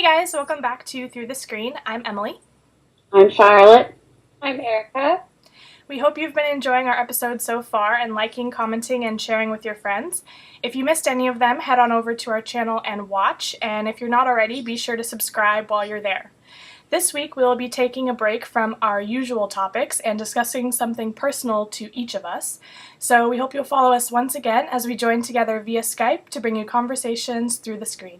guys, welcome back to Through the Screen. I'm Emily. I'm Charlotte. I'm Erika. We hope you've been enjoying our episodes so far and liking, commenting, and sharing with your friends. If you missed any of them, head on over to our channel and watch, and if you're not already, be sure to subscribe while you're there. This week, we'll be taking a break from our usual topics and discussing something personal to each of us. So we hope you'll follow us once again as we join together via Skype to bring you conversations through the screen.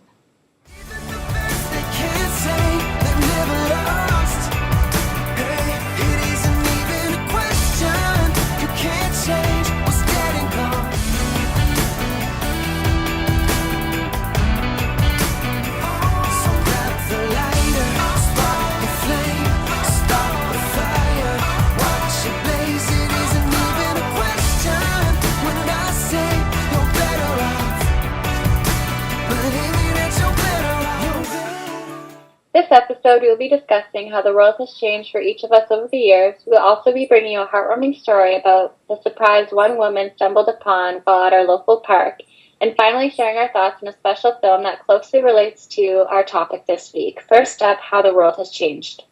This episode, we will be discussing how the world has changed for each of us over the years. We'll also be bringing you a heartwarming story about the surprise one woman stumbled upon while at our local park, and finally sharing our thoughts on a special film that closely relates to our topic this week. First up, how the world has changed.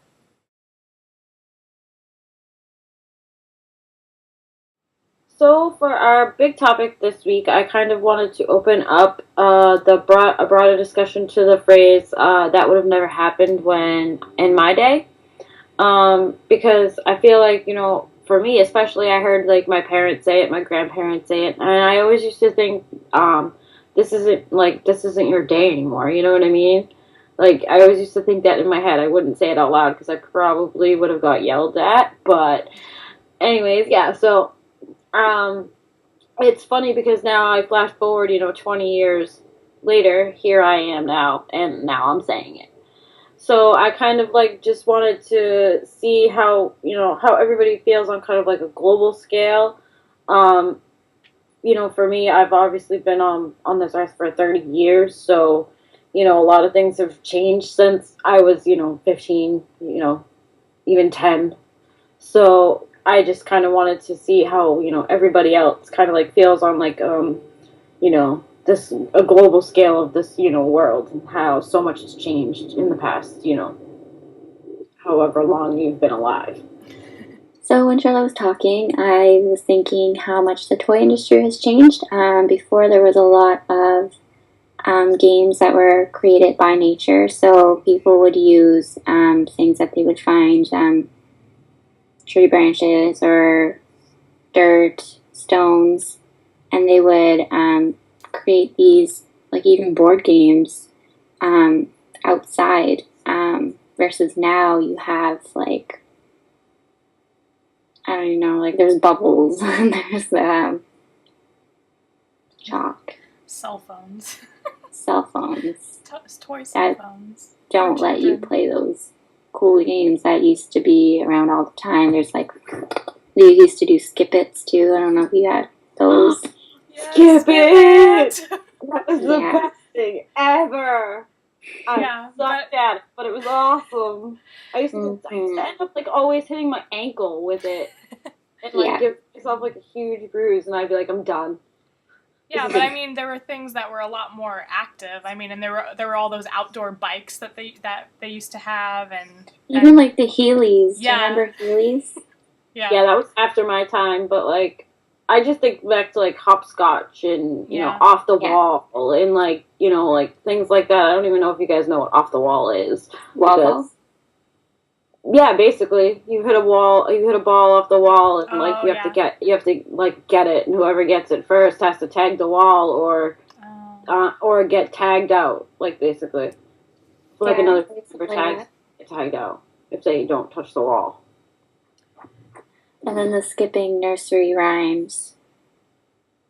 So for our big topic this week, I kind of wanted to open up a broader discussion to the phrase that would have never happened when in my day, because I feel like, for me especially, I heard like my parents say it, my grandparents say it, and I always used to think this isn't your day anymore. You know what I mean? Like, I always used to think that in my head. I wouldn't say it out loud because I probably would have got yelled at. But anyways, yeah. So. It's funny because now I flash forward, 20 years later, here I am now, and now I'm saying it. So I kind of just wanted to see how, how everybody feels on kind of like a global scale. For me, I've obviously been on this earth for 30 years, so, a lot of things have changed since I was, 15, even 10. So I just kind of wanted to see how, everybody else kind of feels on a global scale of this, world, and how so much has changed in the past, however long you've been alive. So when Charlotte was talking, I was thinking how much the toy industry has changed. Before there was a lot of games that were created by nature, so people would use things that they would find, tree branches or dirt, stones, and they would create these, even board games outside, versus now you have, I don't even know, there's bubbles, and there's chalk. Cell phones. Toy cell phones. Don't let you play those cool games that used to be around all the time. There's they used to do skip-its too. I don't know if you had those. Yes, skip it! That was the best thing ever. I sucked at it, but it was awesome. I used to end up always hitting my ankle with it, and give myself a huge bruise, and I'd be like, I'm done. Yeah, but I mean, there were things that were a lot more active. I mean, and there were all those outdoor bikes that they used to have, and even the Heelys. Yeah. Do you remember Heelys? Yeah, that was after my time. But I just think back to hopscotch and off the wall and things like that. I don't even know if you guys know what off the wall is. Wall. Yeah, basically, you hit a ball off the wall, and you have to get it, and whoever gets it first has to tag the wall or get tagged out, basically. Another person tags get tagged out if they don't touch the wall. And then the skipping nursery rhymes.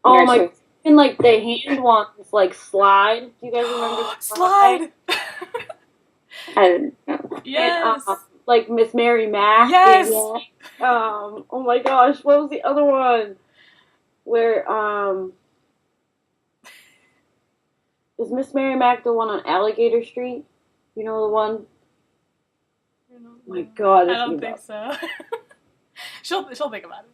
Oh my! And the hand ones, slide. Do you guys remember slide? I don't know. Yes. And, Miss Mary Mack. Yes. And, oh my gosh, what was the other one? Where is Miss Mary Mack the one on Alligator Street? You know the one? Oh my God, I don't think so. she'll think about it.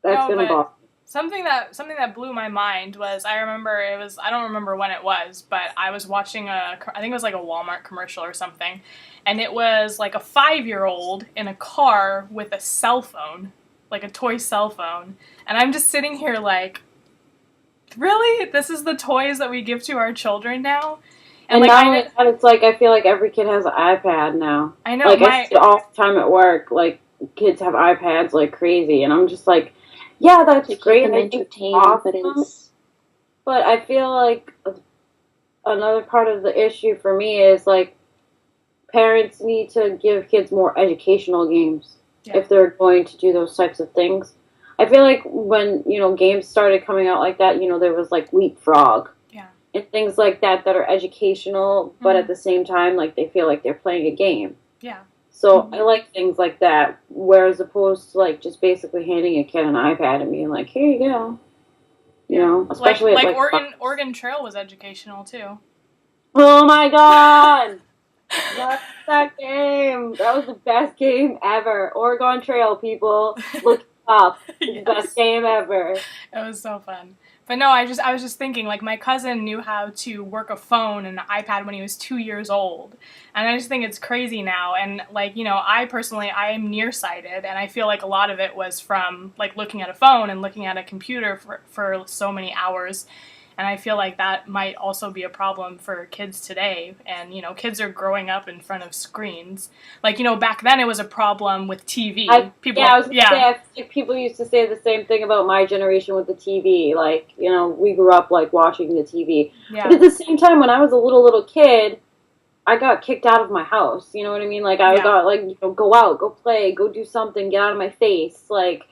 That's gonna bother me. Something that blew my mind was, I don't remember when it was, but I was watching I think it was like a Walmart commercial or something, and it was like a 5-year-old in a car with a cell phone, like a toy cell phone, and I'm just sitting here like, really? This is the toys that we give to our children now? And like, not only that, it's like, I feel like every kid has an iPad now. I know. Like, I see it all the time at work, like, kids have iPads like crazy, and I'm just like, yeah, that's great. Them entertained, awesome, but I feel like another part of the issue for me is, like, parents need to give kids more educational games if they're going to do those types of things. I feel like when, games started coming out like that, there was, like, Leapfrog. Yeah. And things like that are educational, but at the same time, like, they feel like they're playing a game. Yeah. So I like things like that, whereas opposed to, like, just basically handing a kid an iPad and being like, here you go. You know? Especially like Oregon Trail was educational, too. Oh, my God! What's that game? That was the best game ever. Oregon Trail, people. Look it up. It's the best game ever. It was so fun. But no, I was just thinking, like, my cousin knew how to work a phone and an iPad when he was 2 years old. And I just think it's crazy now. And, like, I am nearsighted, and I feel like a lot of it was from, like, looking at a phone and looking at a computer for so many hours. And I feel like that might also be a problem for kids today. And, kids are growing up in front of screens. Like, back then it was a problem with TV. I think people used to say the same thing about my generation with the TV. Like, we grew up, like, watching the TV. Yeah. But at the same time, when I was a little kid, I got kicked out of my house. You know what I mean? Like, I got, like, go out, go play, go do something, get out of my face. Like,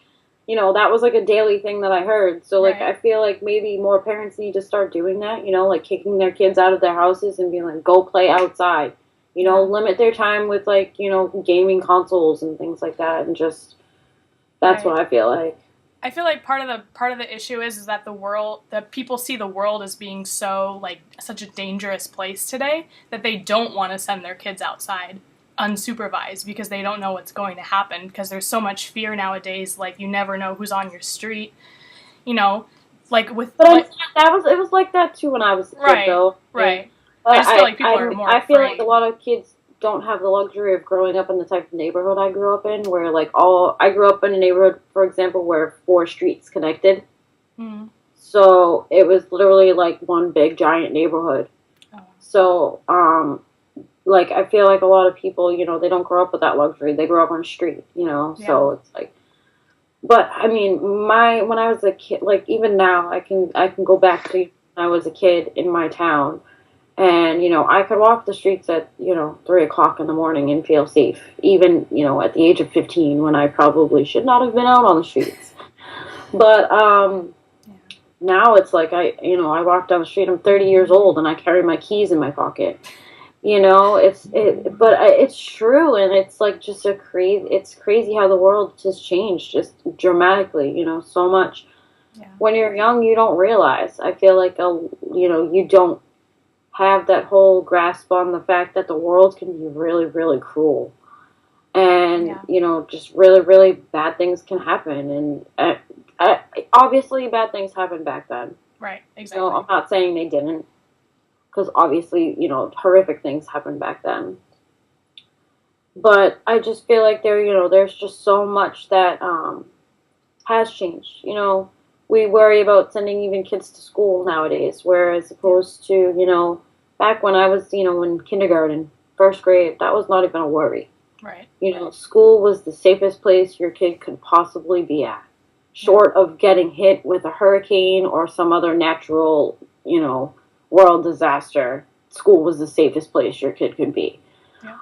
that was, like, a daily thing that I heard. So, like, I feel like maybe more parents need to start doing that, like, kicking their kids out of their houses and being like, go play outside. Limit their time with, like, gaming consoles and things like that. And just, that's what I feel like. I feel like part of the issue is that people see the world as being so, like, such a dangerous place today that they don't want to send their kids outside unsupervised because they don't know what's going to happen, because there's so much fear nowadays. Like, you never know who's on your street, like with. But it was like that too when I was a kid, though. Right. I just feel like people are more. I feel like a lot of kids don't have the luxury of growing up in the type of neighborhood I grew up in, where, like, I grew up in a neighborhood, for example, where 4 streets connected. Mm. So it was literally like one big giant neighborhood. Oh. So like, I feel like a lot of people, they don't grow up with that luxury. They grow up on the street, so it's like, but, I mean, when I was a kid, like, even now, I can go back to when I was a kid in my town, and, I could walk the streets at, 3 o'clock in the morning and feel safe, even, at the age of 15, when I probably should not have been out on the streets. But, now it's like, I walk down the street, I'm 30 years old, and I carry my keys in my pocket. But it's true, and it's like just it's crazy how the world has changed just dramatically, so much. Yeah. When you're young, you don't realize. I feel like, you don't have that whole grasp on the fact that the world can be really, really cruel. And, just really, really bad things can happen. And obviously bad things happened back then. Right, exactly. I'm not saying they didn't. Because obviously, horrific things happened back then. But I just feel like there's just so much that has changed. We worry about sending even kids to school nowadays, whereas opposed to, back when I was, in kindergarten, first grade, that was not even a worry. Right. School was the safest place your kid could possibly be at, short of getting hit with a hurricane or some other natural, world disaster. School was the safest place your kid could be. Yeah.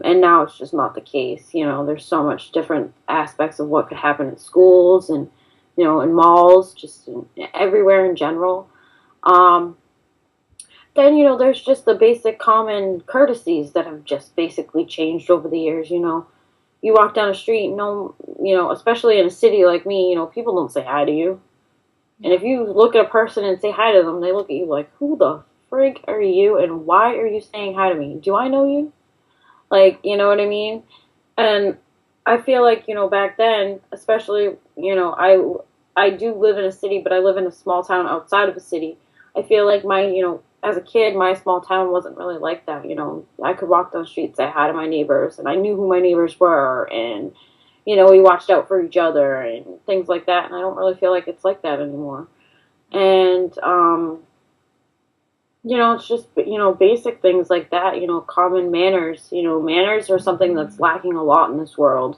And now it's just not the case. There's so much different aspects of what could happen in schools and, in malls, just everywhere in general. Then, there's just the basic common courtesies that have just basically changed over the years. You walk down the street, especially in a city like me, people don't say hi to you. And if you look at a person and say hi to them, they look at you like, who the frig are you, and why are you saying hi to me? Do I know you? Like, you know what I mean? And I feel like, back then, especially, I do live in a city, but I live in a small town outside of a city. I feel like as a kid, my small town wasn't really like that. I could walk down the street, say hi to my neighbors, and I knew who my neighbors were, and, we watched out for each other and things like that, and I don't really feel like it's like that anymore. And, it's just, basic things like that, common manners. Manners are something that's lacking a lot in this world.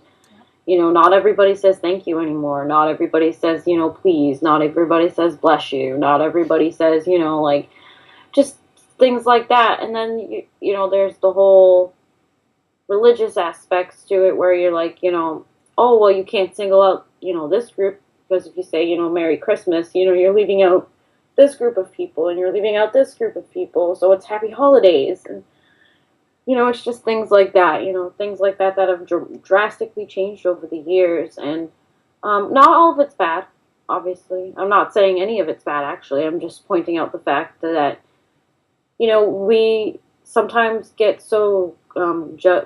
Not everybody says thank you anymore. Not everybody says, please. Not everybody says bless you. Not everybody says, like, just things like that. And then, there's the whole religious aspects to it where you're like, oh, well, you can't single out, this group because if you say, Merry Christmas, you're leaving out this group of people and you're leaving out this group of people. So it's Happy Holidays. And, it's just things like that, things like that have drastically changed over the years. And not all of it's bad, obviously. I'm not saying any of it's bad, actually. I'm just pointing out the fact that, we sometimes get so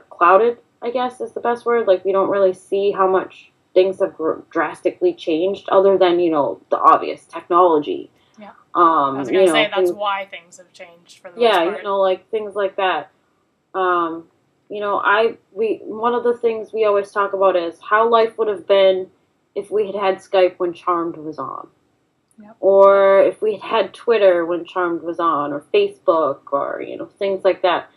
clouded, I guess is the best word. Like, we don't really see how much things have drastically changed other than, the obvious technology. Yeah. I was going to say that's why things have changed for the most part. Yeah, like things like that. One of the things we always talk about is how life would have been if we had Skype when Charmed was on. Yep. Or if we had Twitter when Charmed was on, or Facebook, or, things like that.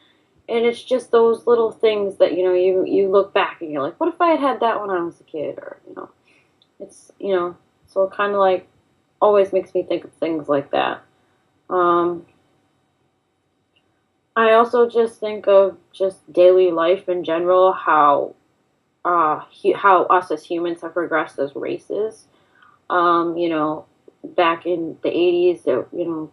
And it's just those little things that, you look back and you're like, what if I had that when I was a kid? Or, it's, so it kind of like always makes me think of things like that. I also just think of just daily life in general, how us as humans have progressed as races. Back in the 80s,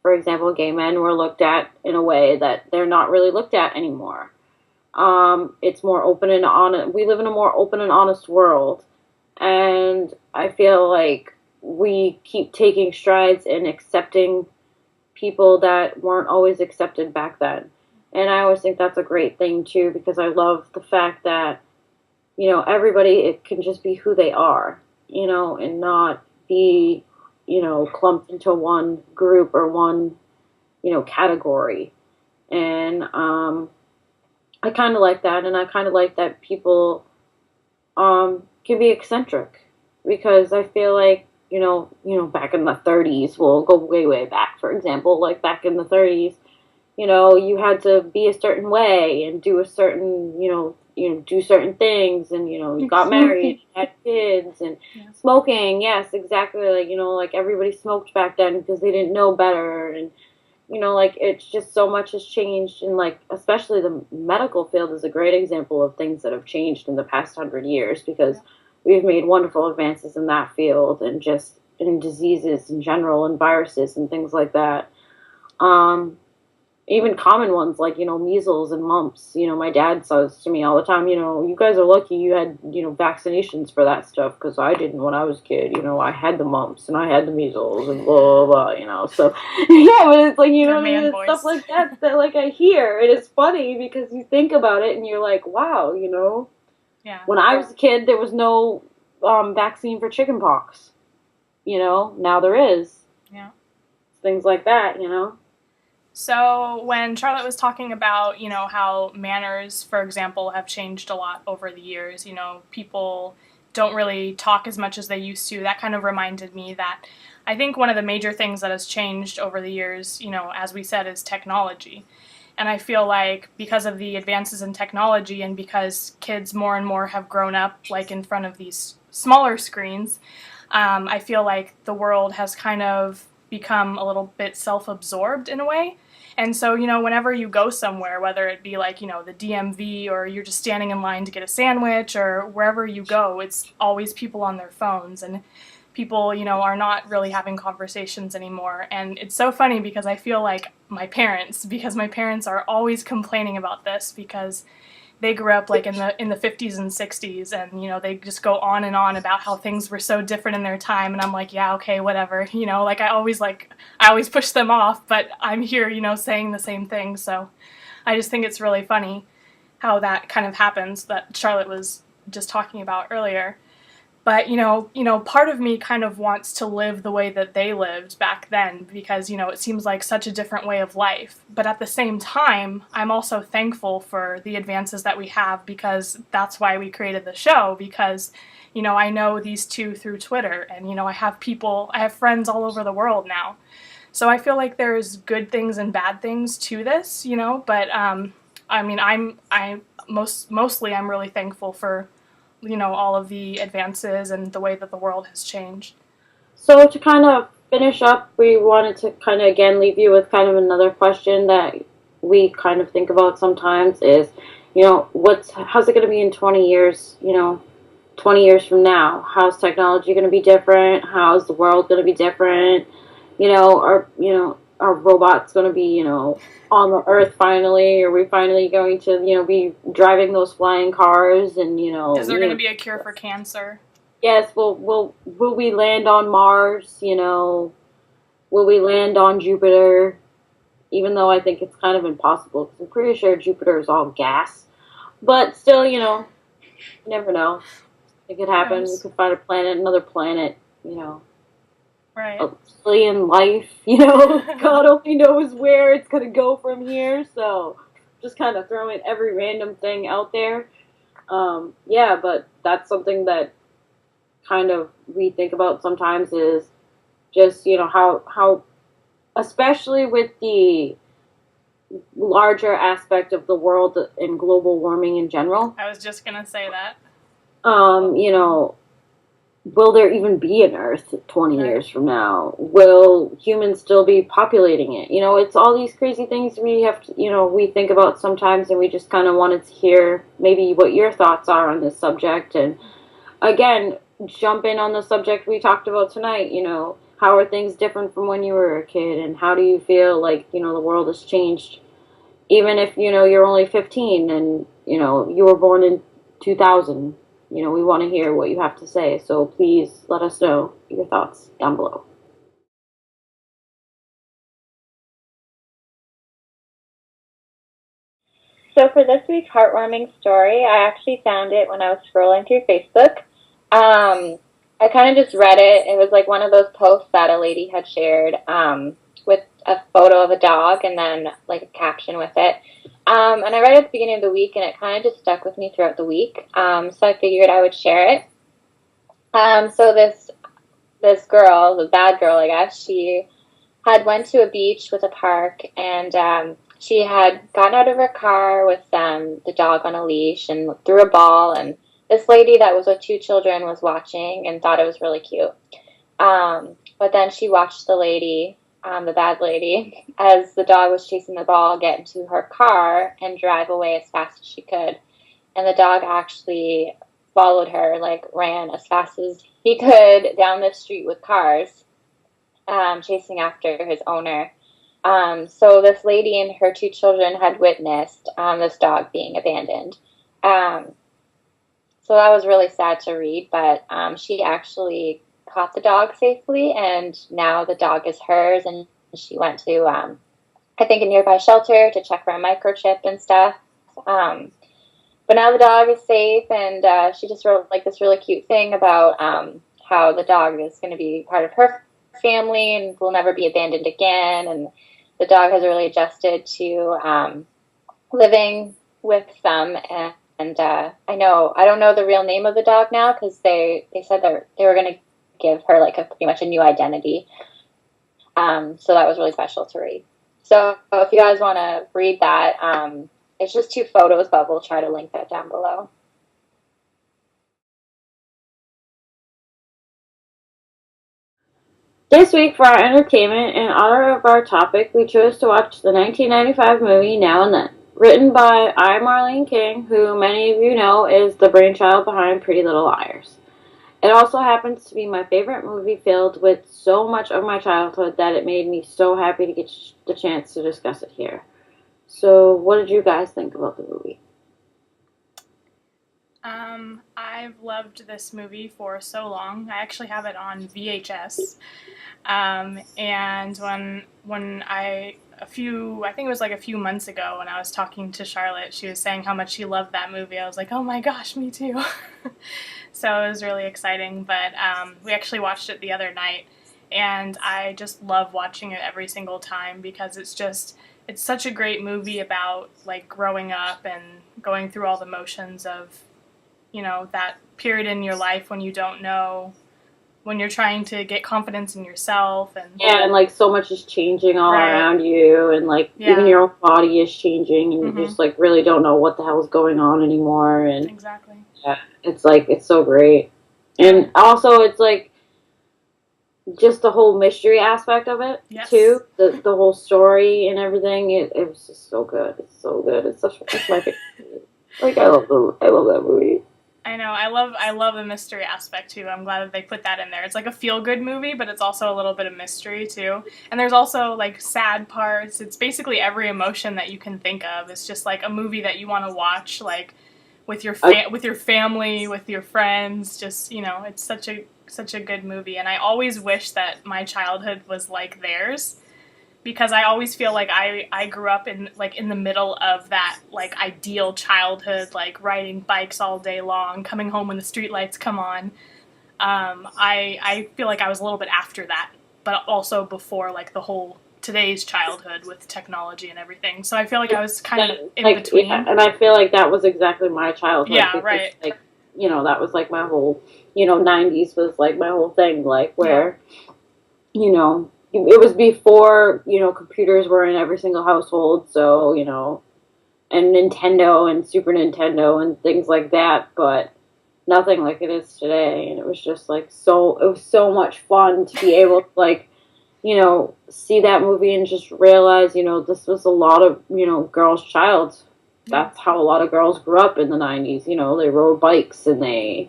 for example, gay men were looked at in a way that they're not really looked at anymore. It's more open and honest. We live in a more open and honest world. And I feel like we keep taking strides in accepting people that weren't always accepted back then. And I always think that's a great thing too, because I love the fact that, everybody, it can just be who they are, and not be, clumped into one group or one, category. And I kind of like that. And I kind of like that people can be eccentric, because I feel like, back in the 30s, we'll go way, way back, for example, like back in the 30s, you had to be a certain way and do a certain, do certain things, and, you got married, had kids, and smoking, yes, exactly, like, like everybody smoked back then because they didn't know better, and, like, it's just so much has changed, and, like, especially the medical field is a great example of things that have changed in the past 100 years, because we've made wonderful advances in that field, and just in diseases in general, and viruses and things like that. Even common ones like, measles and mumps. My dad says to me all the time, you guys are lucky you had, vaccinations for that stuff, because I didn't when I was a kid. I had the mumps and I had the measles and blah, blah, blah, So, yeah, but it's like, what I mean? It's stuff like that like, I hear. It is funny because you think about it and you're like, wow, Yeah. When I was a kid, there was no vaccine for chickenpox. Now there is. Yeah. Things like that, So when Charlotte was talking about, how manners, for example, have changed a lot over the years, people don't really talk as much as they used to, that kind of reminded me that I think one of the major things that has changed over the years, as we said, is technology. And I feel like because of the advances in technology and because kids more and more have grown up like in front of these smaller screens, I feel like the world has kind of become a little bit self-absorbed in a way. And so, whenever you go somewhere, whether it be like, the DMV or you're just standing in line to get a sandwich or wherever you go, it's always people on their phones and people, are not really having conversations anymore. And it's so funny because I feel like my parents are always complaining about this because they grew up like in the 50s and 60s, and they just go on and on about how things were so different in their time, and I'm like, yeah, okay, whatever, like I always push them off, but I'm here, saying the same thing. So I just think it's really funny how that kind of happens that Charlotte was just talking about earlier. But, part of me kind of wants to live the way that they lived back then because, it seems like such a different way of life. But at the same time, I'm also thankful for the advances that we have because that's why we created the show because, I know these two through Twitter and, I have friends all over the world now. So I feel like there's good things and bad things to this, but, mostly I'm really thankful for all of the advances and the way that the world has changed. So to kind of finish up, we wanted to kind of again leave you with kind of another question that we kind of think about sometimes is, how's it going to be in 20 years, 20 years from now? How's technology going to be different? How's the world going to be different? Are robots going to be, on the earth finally? Are we finally going to, be driving those flying cars and, Is there going to be a cure for cancer? Yes, will we land on Mars, Will we land on Jupiter? Even though I think it's kind of impossible, because I'm pretty sure Jupiter is all gas. But still, you never know. It could happen. We could find another planet, Right. Alien life, God only knows where it's going to go from here, so just kind of throwing every random thing out there. But that's something that kind of we think about sometimes is just, how especially with the larger aspect of the world and global warming in general. I was just going to say that. Will there even be an Earth 20 years from now? Will humans still be populating it? It's all these crazy things we have to, we think about sometimes, and we just kind of wanted to hear maybe what your thoughts are on this subject. And again, jump in on the subject we talked about tonight, how are things different from when you were a kid, and how do you feel like, the world has changed? Even if, you're only 15 and, you were born in 2000. We want to hear what you have to say, so please let us know your thoughts down below. So for this week's heartwarming story, I actually found it when I was scrolling through Facebook. I kind of just read it. It was like one of those posts that a lady had shared with a photo of a dog and then like a caption with it. And I read it at the beginning of the week, and it kind of just stuck with me throughout the week. So I figured I would share it. So this girl, the bad girl, I guess, she had went to a beach with a park, and she had gotten out of her car with the dog on a leash and threw a ball, and this lady that was with two children was watching and thought it was really cute. But then she watched the lady, the bad lady, as the dog was chasing the ball, get into her car and drive away as fast as she could. And the dog actually followed her, like ran as fast as he could down the street with cars, chasing after his owner. So this lady and her two children had witnessed this dog being abandoned. So that was really sad to read, but she actually caught the dog safely, and now the dog is hers, and she went to, I think, a nearby shelter to check for a microchip and stuff. But now the dog is safe, and she just wrote like this really cute thing about how the dog is going to be part of her family and will never be abandoned again, and the dog has really adjusted to living with them. And I don't know the real name of the dog now, because they said that they were going to give her like pretty much a new identity. So that was really special to read. So if you guys want to read that, it's just two photos, but we'll try to link that down below. This week, for our entertainment, in honor of our topic, we chose to watch the 1995 movie Now and Then. Written by Marlene King, who many of you know is the brainchild behind Pretty Little Liars. It also happens to be my favorite movie, filled with so much of my childhood that it made me so happy to get the chance to discuss it here. So, what did you guys think about the movie? I've loved this movie for so long. I actually have it on VHS. And when I I think it was like a few months ago when I was talking to Charlotte. She was saying how much she loved that movie. I was like, oh my gosh, me too. So it was really exciting. But we actually watched it the other night, and I just love watching it every single time because it's such a great movie about like growing up and going through all the motions of, that period in your life when you don't know, when you're trying to get confidence in yourself. And and like so much is changing all around you, and like even your own body is changing, and you just like really don't know what the hell is going on anymore. And exactly. Yeah, it's so great. And also it's like just the whole mystery aspect of it too. The whole story and everything. It was just so good. It's so good. It's my favorite. Like I love that movie. I know. I love the mystery aspect too. I'm glad that they put that in there. It's like a feel-good movie, but it's also a little bit of mystery too. And there's also like sad parts. It's basically every emotion that you can think of. It's just like a movie that you want to watch like with your family, with your friends. Just, it's such a good movie. And I always wish that my childhood was like theirs, because I always feel like I grew up in the middle of that like ideal childhood, like riding bikes all day long, coming home when the streetlights come on. I feel like I was a little bit after that, but also before like the whole today's childhood with technology and everything. So I feel like I was kind of in between. Yeah, and I feel like that was exactly my childhood. Yeah, because, right. Like, that was like my whole, 90s was like my whole thing, like where, it was before, computers were in every single household, so, and Nintendo and Super Nintendo and things like that, but nothing like it is today. And it was just like it was so much fun to be able to like, see that movie and just realize, this was a lot of, girls' childs. That's how a lot of girls grew up in the 90s. They rode bikes and they,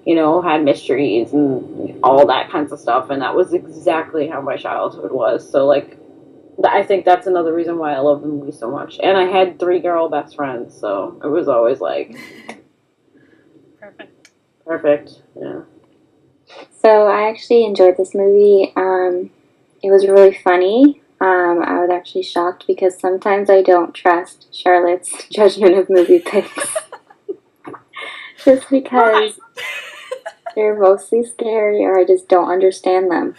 had mysteries and all that kinds of stuff. And that was exactly how my childhood was. So, like, I think that's another reason why I love the movie so much. And I had 3 girl best friends, so it was always like... Perfect, yeah. So I actually enjoyed this movie. It was really funny. I was actually shocked because sometimes I don't trust Charlotte's judgment of movie picks. Just because they're mostly scary or I just don't understand them.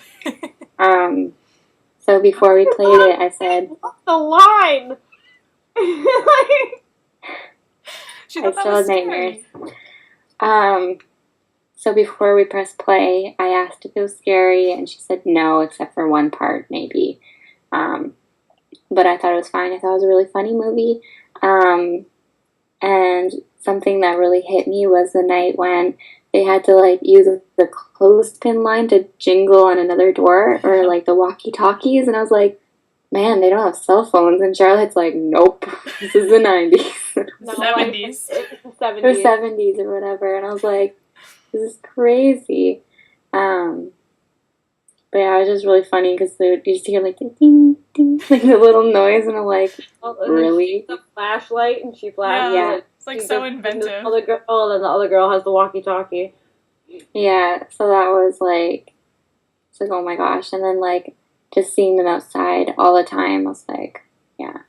So before we played it, I said... What's the line? She thought that was nightmares. So before we pressed play, I asked if it was scary, and she said no, except for one part, maybe. But I thought it was fine. I thought it was a really funny movie. And something that really hit me was the night when they had to, like, use the clothespin line to jingle on another door, or, like, the walkie-talkies, and I was like, man, they don't have cell phones, and Charlotte's like, nope, this is the 90s. No, 70s. It's the 70s. Or 70s or whatever, and I was like, this is crazy. But yeah, it was just really funny because you just hear like the ding, ding, like the little noise, and I'm like, really? The flashlight, and she flashes. Yeah, it's like so inventive. The other girl, and the other girl has the walkie-talkie. Yeah, so that was like, it's like, oh my gosh. And then like, just seeing them outside all the time, I was like, yeah,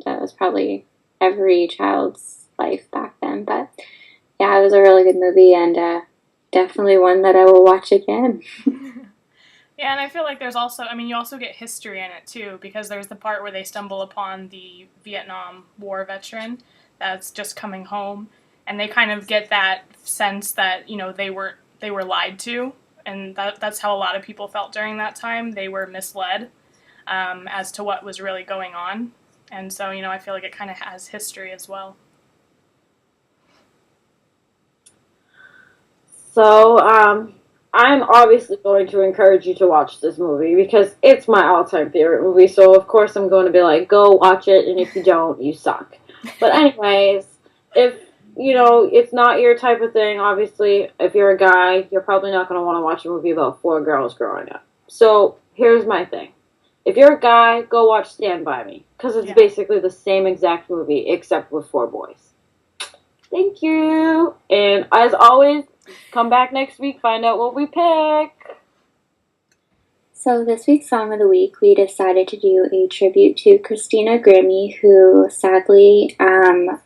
that was probably every child's life back then. But yeah, it was a really good movie, and definitely one that I will watch again. Yeah, and I feel like there's also, you also get history in it too, because there's the part where they stumble upon the Vietnam War veteran that's just coming home, and they kind of get that sense that, they were lied to, and that's how a lot of people felt during that time. They were misled as to what was really going on, and so, I feel like it kind of has history as well. So, I'm obviously going to encourage you to watch this movie because it's my all-time favorite movie, so of course I'm going to be like, go watch it, and if you don't, you suck. But anyways, if, it's not your type of thing, obviously, if you're a guy, you're probably not going to want to watch a movie about 4 girls growing up. So, here's my thing. If you're a guy, go watch Stand By Me, because it's basically the same exact movie, except with 4 boys. Thank you! And as always, come back next week, find out what we pick. So this week's Song of the Week, we decided to do a tribute to Christina Grimmie, who sadly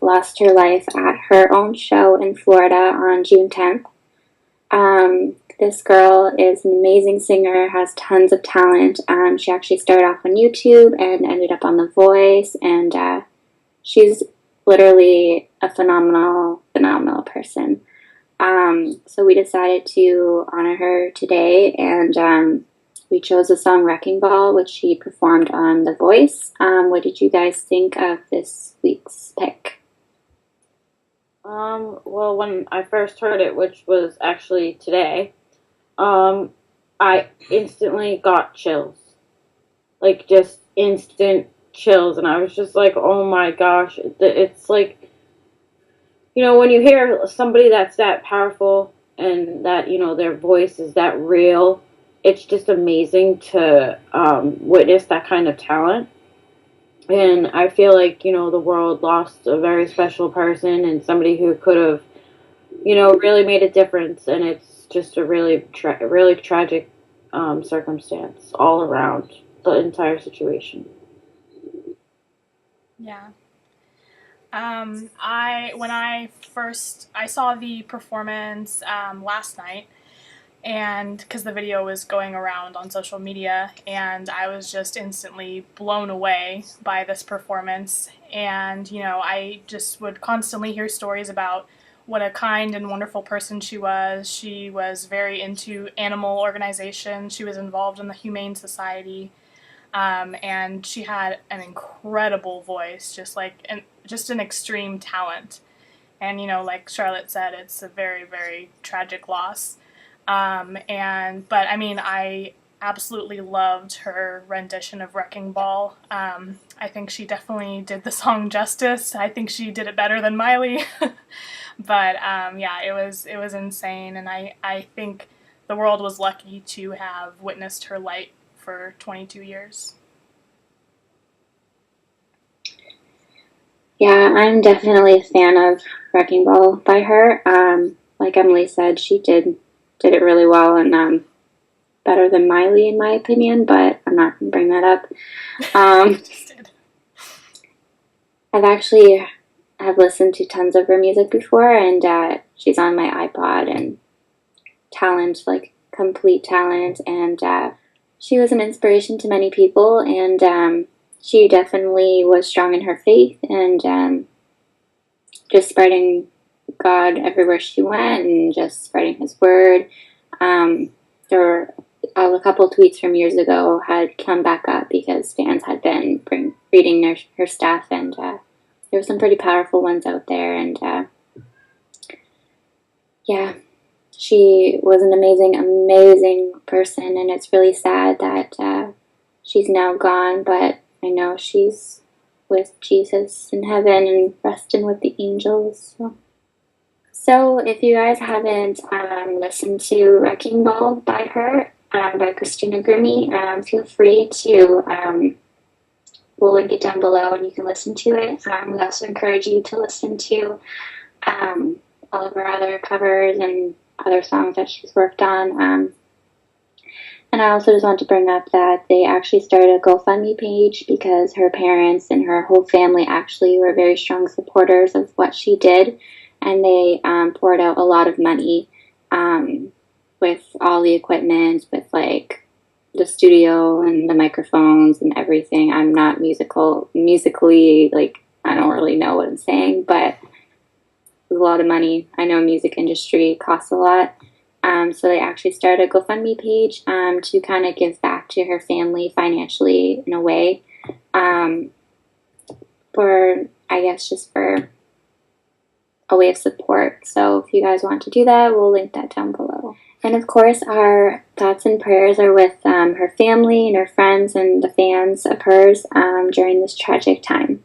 lost her life at her own show in Florida on June 10th. This girl is an amazing singer, has tons of talent. She actually started off on YouTube and ended up on The Voice, and she's literally a phenomenal person. So we decided to honor her today, and we chose the song Wrecking Ball, which she performed on The Voice. What did you guys think of this week's pick? Well, when I first heard it, which was actually today, I instantly got chills. Like, just instant chills, and I was just like, oh my gosh, it's like, you know, when you hear somebody that's that powerful and that, you know, their voice is that real, it's just amazing to witness that kind of talent. And I feel like, you know, the world lost a very special person and somebody who could have, you know, really made a difference. And it's just a really tragic circumstance all around the entire situation. Yeah. When I saw the performance last night, and because the video was going around on social media, and I was just instantly blown away by this performance. And, you know, I just would constantly hear stories about what a kind and wonderful person she was. She was very into animal organizations. She was involved in the Humane Society. And she had an incredible voice, just an extreme talent. And, you know, like Charlotte said, it's a very, very tragic loss. But I mean, I absolutely loved her rendition of Wrecking Ball. I think she definitely did the song justice. I think she did it better than Miley. But yeah, it was insane, and I think the world was lucky to have witnessed her light for 22 years. Yeah, I'm definitely a fan of Wrecking Ball by her. Like Emily said, she did it really well, and better than Miley in my opinion, but I'm not going to bring that up. I've listened to tons of her music before, and she's on my iPod, and talent, like complete talent, and she was an inspiration to many people, and she definitely was strong in her faith, and just spreading God everywhere she went, and just spreading His word. There were a couple tweets from years ago had come back up because fans had been reading her stuff, and there were some pretty powerful ones out there, and yeah, she was an amazing person, and it's really sad that she's now gone, but I know she's with Jesus in heaven and resting with the angels. So if you guys haven't listened to Wrecking Ball by her, by Christina Grimmie, feel free to, we'll link it down below and you can listen to it. We also encourage you to listen to all of her other covers and other songs that she's worked on. And I also just want to bring up that they actually started a GoFundMe page because her parents and her whole family actually were very strong supporters of what she did, and they poured out a lot of money with all the equipment, with like the studio and the microphones and everything. I'm not musically, like, I don't really know what I'm saying, but it was a lot of money. I know music industry costs a lot. So they actually started a GoFundMe page to kind of give back to her family financially in a way, for, I guess, just for a way of support. So if you guys want to do that, we'll link that down below. And of course, our thoughts and prayers are with her family and her friends and the fans of hers during this tragic time.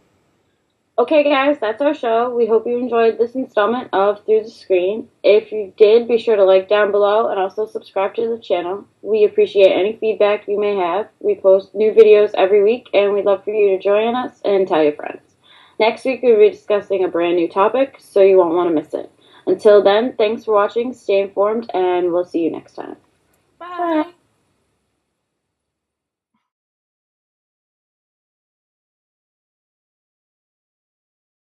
Okay, guys, that's our show. We hope you enjoyed this installment of Through the Screen. If you did, be sure to like down below and also subscribe to the channel. We appreciate any feedback you may have. We post new videos every week, and we'd love for you to join us and tell your friends. Next week, we'll be discussing a brand new topic, so you won't want to miss it. Until then, thanks for watching, stay informed, and we'll see you next time. Bye.